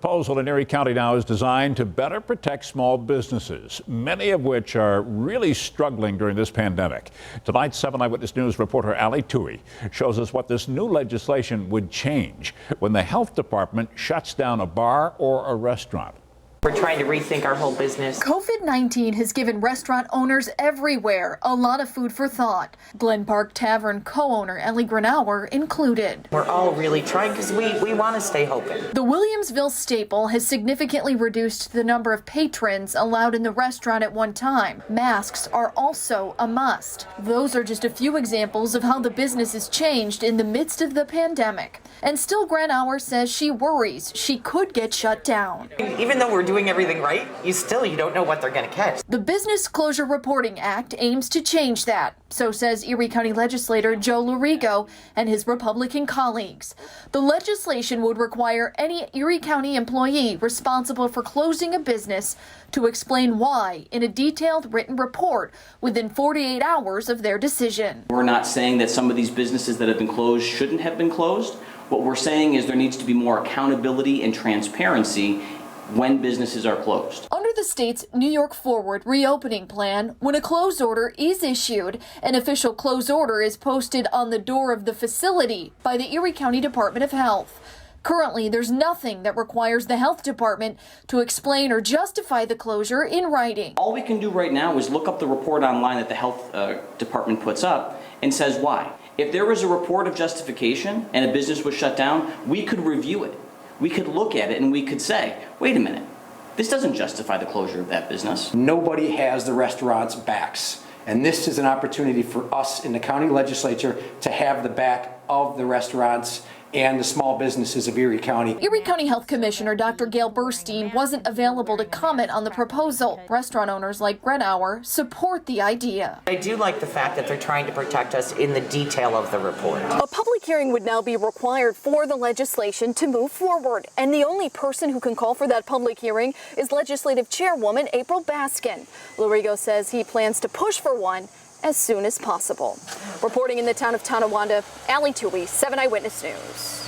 proposal in Erie County now is designed to better protect small businesses, many of which are really struggling during this pandemic. Tonight's 7 Eyewitness News reporter ELLIE shows us what this new legislation would change when the health department shuts down a bar or a restaurant. We're trying to rethink our whole business. COVID-19 has given restaurant owners everywhere a lot of food for thought. Glen Park Tavern co-owner ELLIE GRENAUER included. We're all really trying because we want to stay open. The Williamsville staple has significantly reduced the number of patrons allowed in the restaurant at one time. Masks are also a must. Those are just a few examples of how the business has changed in the midst of the pandemic. And still, GRENAUER says she worries she could get shut down. Even though we're doing everything right, you don't know what they're going to catch. The Business Closure Reporting Act aims to change that, so says Erie County Legislator Lorigo and his Republican colleagues. The legislation would require any Erie County employee responsible for closing a business to explain why in a detailed written report within 48 hours of their decision. We're not saying that some of these businesses that have been closed shouldn't have been closed. What we're saying is there needs to be more accountability and transparency when businesses are closed. Under the state's New York Forward reopening plan, when a close order is issued, an official close order is posted on the door of the facility by the Erie County Department of Health. Currently, there's nothing that requires the health department to explain or justify the closure in writing. All we can do right now is look up the report online that the health department puts up and says why. If there was a report of justification and a business was shut down, we could review it. We could look at it and we could say, wait a minute, this doesn't justify the closure of that business. Nobody has the restaurant's backs. And this is an opportunity for us in the county legislature to have the back of the restaurants and the small businesses of Erie County. Erie County Health Commissioner Dr. Gail Burstein wasn't available to comment on the proposal. Restaurant owners like GRENAUER support the idea. I do like the fact that they're trying to protect us in the detail of the report. A public hearing would now be required for the legislation to move forward. And the only person who can call for that public hearing is Legislative Chairwoman April Baskin. Lorigo says he plans to push for one as soon as possible. Reporting in the town of Tonawanda, ELLIE 7 Eyewitness News.